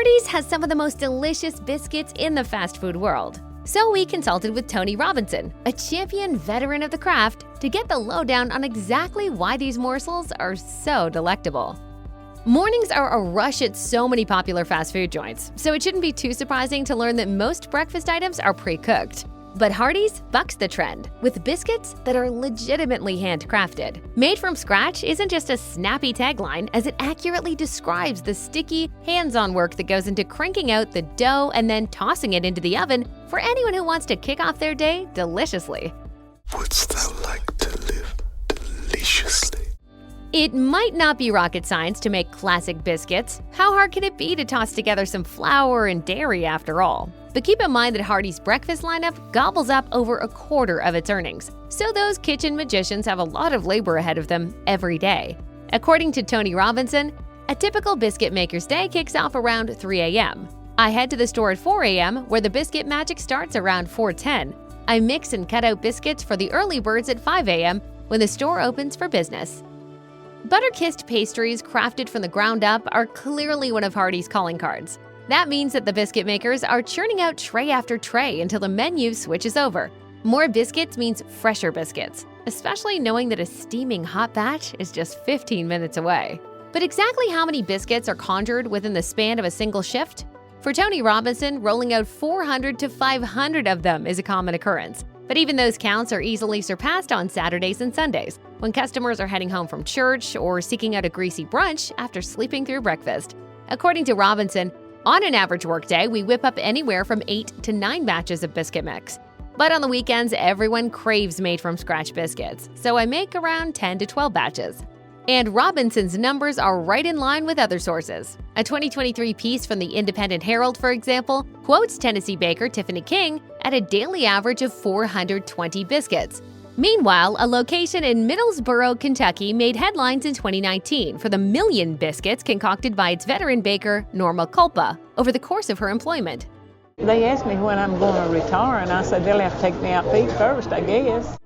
Hardee's has some of the most delicious biscuits in the fast food world. So we consulted with Tony Robinson, a champion veteran of the craft, to get the lowdown on exactly why these morsels are so delectable. Mornings are a rush at so many popular fast food joints, so it shouldn't be too surprising to learn that most breakfast items are pre-cooked. But Hardee's bucks the trend with biscuits that are legitimately handcrafted. Made from scratch isn't just a snappy tagline, as it accurately describes the sticky, hands-on work that goes into cranking out the dough and then tossing it into the oven for anyone who wants to kick off their day deliciously. Wouldst thou like to live deliciously? It might not be rocket science to make classic biscuits. How hard can it be to toss together some flour and dairy after all? But keep in mind that Hardee's breakfast lineup gobbles up over a quarter of its earnings, so those kitchen magicians have a lot of labor ahead of them every day. According to Tony Robinson, a typical biscuit maker's day kicks off around 3 a.m. I head to the store at 4 a.m., where the biscuit magic starts around 4:10. I mix and cut out biscuits for the early birds at 5 a.m. when the store opens for business. Butter-kissed pastries crafted from the ground up are clearly one of Hardee's calling cards. That means that the biscuit makers are churning out tray after tray until the menu switches over. More biscuits means fresher biscuits, especially knowing that a steaming hot batch is just 15 minutes away. But exactly how many biscuits are conjured within the span of a single shift? For Tony Robinson, rolling out 400 to 500 of them is a common occurrence. But even those counts are easily surpassed on Saturdays and Sundays, when customers are heading home from church or seeking out a greasy brunch after sleeping through breakfast. According to Robinson, on an average workday, we whip up anywhere from 8 to 9 batches of biscuit mix. But on the weekends, everyone craves made-from-scratch biscuits, so I make around 10 to 12 batches. And Robinson's numbers are right in line with other sources. A 2023 piece from the Independent Herald, for example, quotes Tennessee baker Tiffany King at a daily average of 420 biscuits. Meanwhile, a location in Middlesboro, Kentucky made headlines in 2019 for the million biscuits concocted by its veteran baker, Norma Culpa, over the course of her employment. They asked me when I'm going to retire, and I said they'll have to take me out feet first, I guess.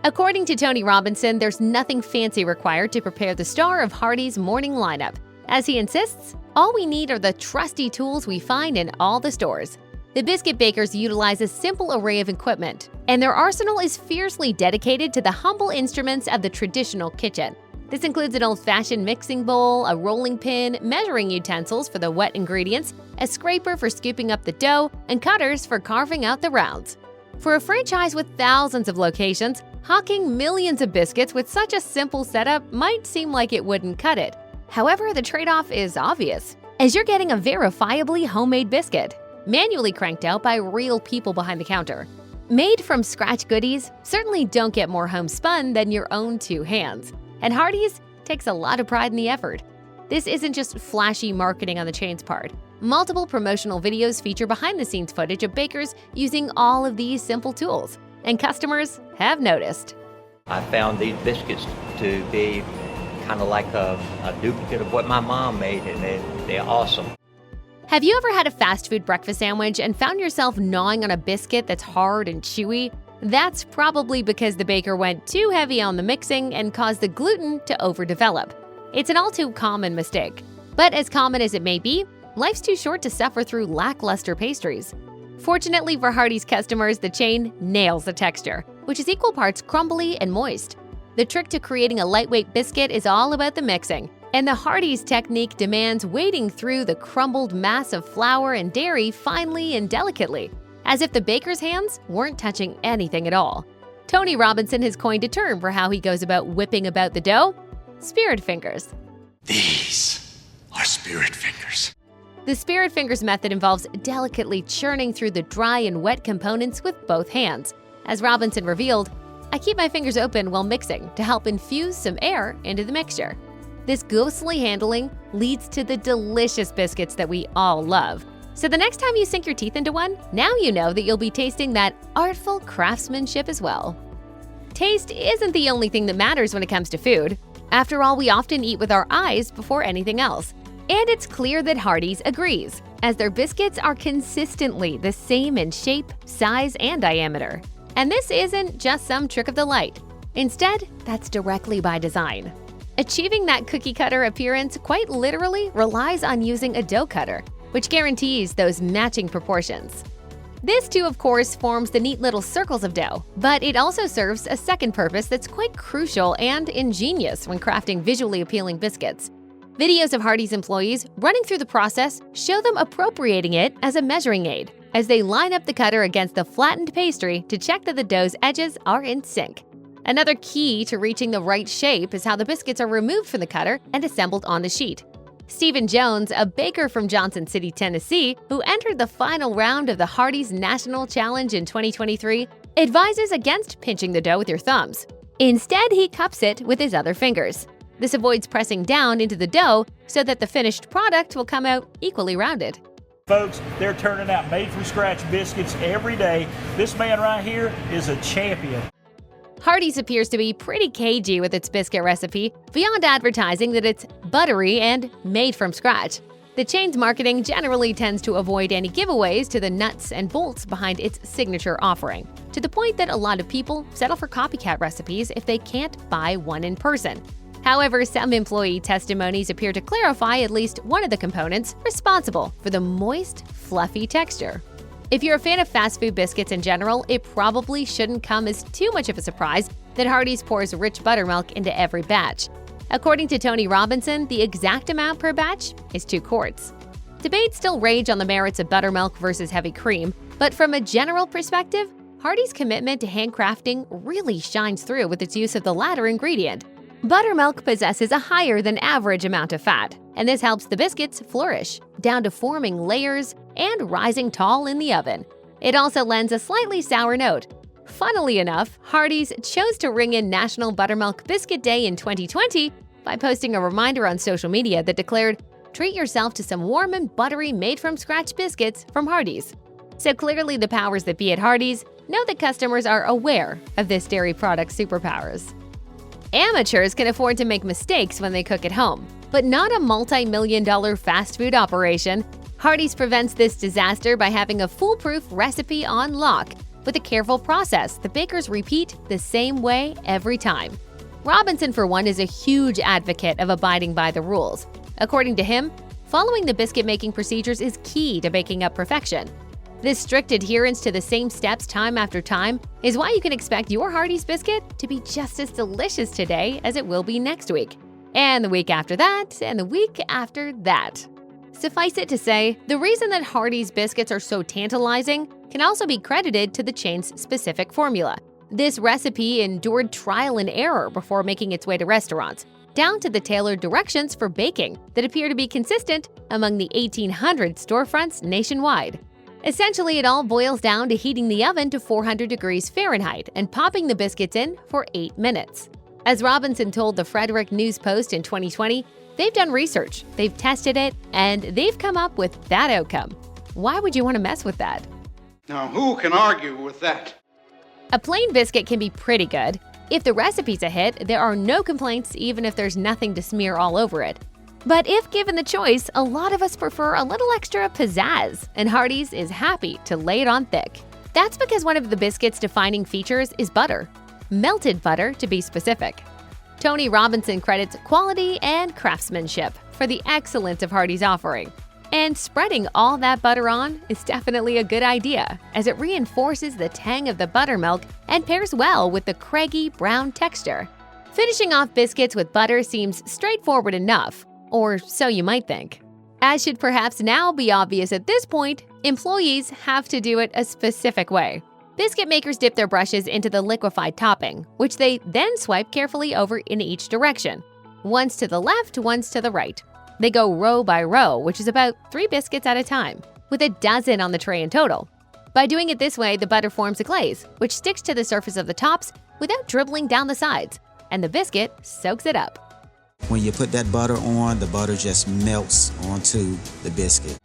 According to Tony Robinson, there's nothing fancy required to prepare the star of Hardee's morning lineup. As he insists, all we need are the trusty tools we find in all the stores. The biscuit bakers utilize a simple array of equipment, and their arsenal is fiercely dedicated to the humble instruments of the traditional kitchen. This includes an old-fashioned mixing bowl, a rolling pin, measuring utensils for the wet ingredients, a scraper for scooping up the dough, and cutters for carving out the rounds. For a franchise with thousands of locations, hawking millions of biscuits with such a simple setup might seem like it wouldn't cut it. However, the trade-off is obvious, as you're getting a verifiably homemade biscuit, manually cranked out by real people behind the counter. Made from scratch goodies certainly don't get more homespun than your own two hands, and Hardee's takes a lot of pride in the effort. This isn't just flashy marketing on the chain's part. Multiple promotional videos feature behind-the-scenes footage of bakers using all of these simple tools, and customers have noticed. I found these biscuits to be kind of like a duplicate of what my mom made, and they're awesome. Have you ever had a fast food breakfast sandwich and found yourself gnawing on a biscuit that's hard and chewy? That's probably because the baker went too heavy on the mixing and caused the gluten to overdevelop. It's an all too common mistake. But as common as it may be, life's too short to suffer through lackluster pastries. Fortunately for Hardee's customers, the chain nails the texture, which is equal parts crumbly and moist. The trick to creating a lightweight biscuit is all about the mixing, and the Hardee's technique demands wading through the crumbled mass of flour and dairy finely and delicately, as if the baker's hands weren't touching anything at all. Tony Robinson has coined a term for how he goes about whipping about the dough: spirit fingers. These are spirit fingers. The spirit fingers method involves delicately churning through the dry and wet components with both hands. As Robinson revealed, I keep my fingers open while mixing to help infuse some air into the mixture. This ghostly handling leads to the delicious biscuits that we all love. So the next time you sink your teeth into one, now you know that you'll be tasting that artful craftsmanship as well. Taste isn't the only thing that matters when it comes to food. After all, we often eat with our eyes before anything else. And it's clear that Hardee's agrees, as their biscuits are consistently the same in shape, size, and diameter. And this isn't just some trick of the light. Instead, that's directly by design. Achieving that cookie cutter appearance quite literally relies on using a dough cutter. which guarantees those matching proportions. This too, of course, forms the neat little circles of dough, but it also serves a second purpose that's quite crucial and ingenious when crafting visually appealing biscuits. Videos of Hardee's employees running through the process show them appropriating it as a measuring aid, as they line up the cutter against the flattened pastry to check that the dough's edges are in sync. Another key to reaching the right shape is how the biscuits are removed from the cutter and assembled on the sheet. Stephen Jones, a baker from Johnson City, Tennessee, who entered the final round of the Hardee's National Challenge in 2023, advises against pinching the dough with your thumbs. Instead, he cups it with his other fingers. This avoids pressing down into the dough so that the finished product will come out equally rounded. Folks, they're turning out made-from-scratch biscuits every day. This man right here is a champion. Hardee's appears to be pretty cagey with its biscuit recipe, beyond advertising that it's buttery and made from scratch. The chain's marketing generally tends to avoid any giveaways to the nuts and bolts behind its signature offering, to the point that a lot of people settle for copycat recipes if they can't buy one in person. However, some employee testimonies appear to clarify at least one of the components responsible for the moist, fluffy texture. If you're a fan of fast food biscuits in general, it probably shouldn't come as too much of a surprise that Hardee's pours rich buttermilk into every batch. According to Tony Robinson, the exact amount per batch is 2 quarts. Debates still rage on the merits of buttermilk versus heavy cream, but from a general perspective, Hardee's commitment to handcrafting really shines through with its use of the latter ingredient. Buttermilk possesses a higher than average amount of fat, and this helps the biscuits flourish, down to forming layers and rising tall in the oven. It also lends a slightly sour note. Funnily enough, Hardee's chose to ring in National Buttermilk Biscuit Day in 2020 by posting a reminder on social media that declared, "Treat yourself to some warm and buttery made-from-scratch biscuits from Hardee's." So clearly the powers that be at Hardee's know that customers are aware of this dairy product's superpowers. Amateurs can afford to make mistakes when they cook at home, but not a multi-million-dollar fast food operation. Hardee's prevents this disaster by having a foolproof recipe on lock. With a careful process, the bakers repeat the same way every time. Robinson, for one, is a huge advocate of abiding by the rules. According to him, following the biscuit-making procedures is key to baking up perfection. This strict adherence to the same steps time after time is why you can expect your Hardee's biscuit to be just as delicious today as it will be next week, and the week after that, and the week after that. Suffice it to say, the reason that Hardee's biscuits are so tantalizing can also be credited to the chain's specific formula. This recipe endured trial and error before making its way to restaurants, down to the tailored directions for baking that appear to be consistent among the 1,800 storefronts nationwide. Essentially, it all boils down to heating the oven to 400 degrees Fahrenheit and popping the biscuits in for 8 minutes. As Robinson told the Frederick News Post in 2020, they've done research, they've tested it, and they've come up with that outcome. Why would you want to mess with that? Now, who can argue with that? A plain biscuit can be pretty good. If the recipe's a hit, there are no complaints even if there's nothing to smear all over it. But if given the choice, a lot of us prefer a little extra pizzazz, and Hardee's is happy to lay it on thick. That's because one of the biscuit's defining features is butter. Melted butter, to be specific. Tony Robinson credits quality and craftsmanship for the excellence of Hardee's offering. And spreading all that butter on is definitely a good idea, as it reinforces the tang of the buttermilk and pairs well with the craggy brown texture. Finishing off biscuits with butter seems straightforward enough, or so you might think. As should perhaps now be obvious at this point, employees have to do it a specific way. Biscuit makers dip their brushes into the liquefied topping, which they then swipe carefully over in each direction. Once to the left, once to the right. They go row by row, which is about 3 biscuits at a time, with a dozen on the tray in total. By doing it this way, the butter forms a glaze, which sticks to the surface of the tops without dribbling down the sides, and the biscuit soaks it up. When you put that butter on, the butter just melts onto the biscuit.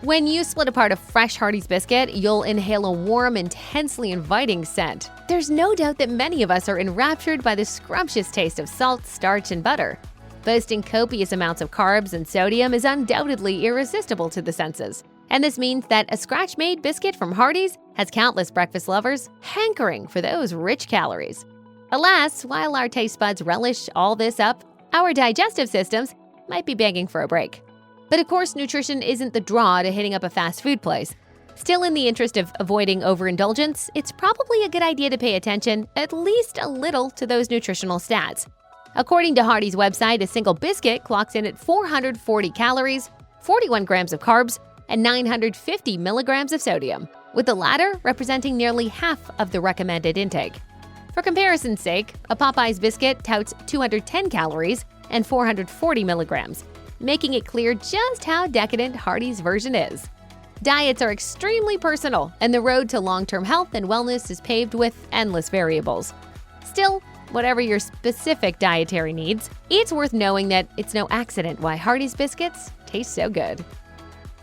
When you split apart a fresh Hardee's biscuit, you'll inhale a warm, intensely inviting scent. There's no doubt that many of us are enraptured by the scrumptious taste of salt, starch, and butter. Boasting copious amounts of carbs and sodium is undoubtedly irresistible to the senses. And this means that a scratch-made biscuit from Hardee's has countless breakfast lovers hankering for those rich calories. Alas, while our taste buds relish all this up, our digestive systems might be begging for a break. But of course, nutrition isn't the draw to hitting up a fast food place. Still, in the interest of avoiding overindulgence, it's probably a good idea to pay attention, at least a little, to those nutritional stats. According to Hardee's website, a single biscuit clocks in at 440 calories, 41 grams of carbs, and 950 milligrams of sodium, with the latter representing nearly half of the recommended intake. For comparison's sake, a Popeye's biscuit touts 210 calories and 440 milligrams, making it clear just how decadent Hardee's version is. Diets are extremely personal, and the road to long-term health and wellness is paved with endless variables. Still, whatever your specific dietary needs, it's worth knowing that it's no accident why Hardee's biscuits taste so good.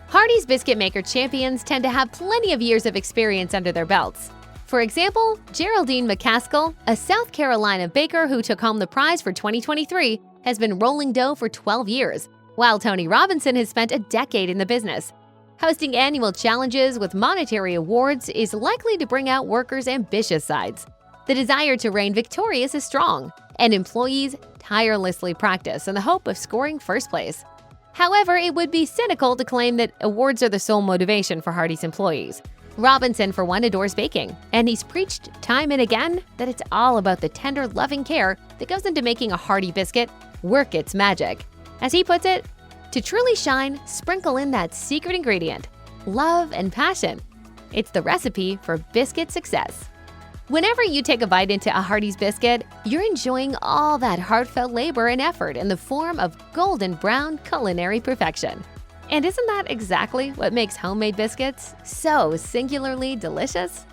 Hardee's biscuit maker champions tend to have plenty of years of experience under their belts. For example, Geraldine McCaskill, a South Carolina baker who took home the prize for 2023, has been rolling dough for 12 years, while Tony Robinson has spent a decade in the business. Hosting annual challenges with monetary awards is likely to bring out workers' ambitious sides. The desire to reign victorious is strong, and employees tirelessly practice in the hope of scoring first place. However, it would be cynical to claim that awards are the sole motivation for Hardee's employees. Robinson, for one, adores baking, and he's preached time and again that it's all about the tender, loving care that goes into making a Hardee biscuit work its magic. As he puts it, to truly shine, sprinkle in that secret ingredient, love and passion. It's the recipe for biscuit success. Whenever you take a bite into a Hardee's biscuit, you're enjoying all that heartfelt labor and effort in the form of golden brown culinary perfection. And isn't that exactly what makes homemade biscuits so singularly delicious?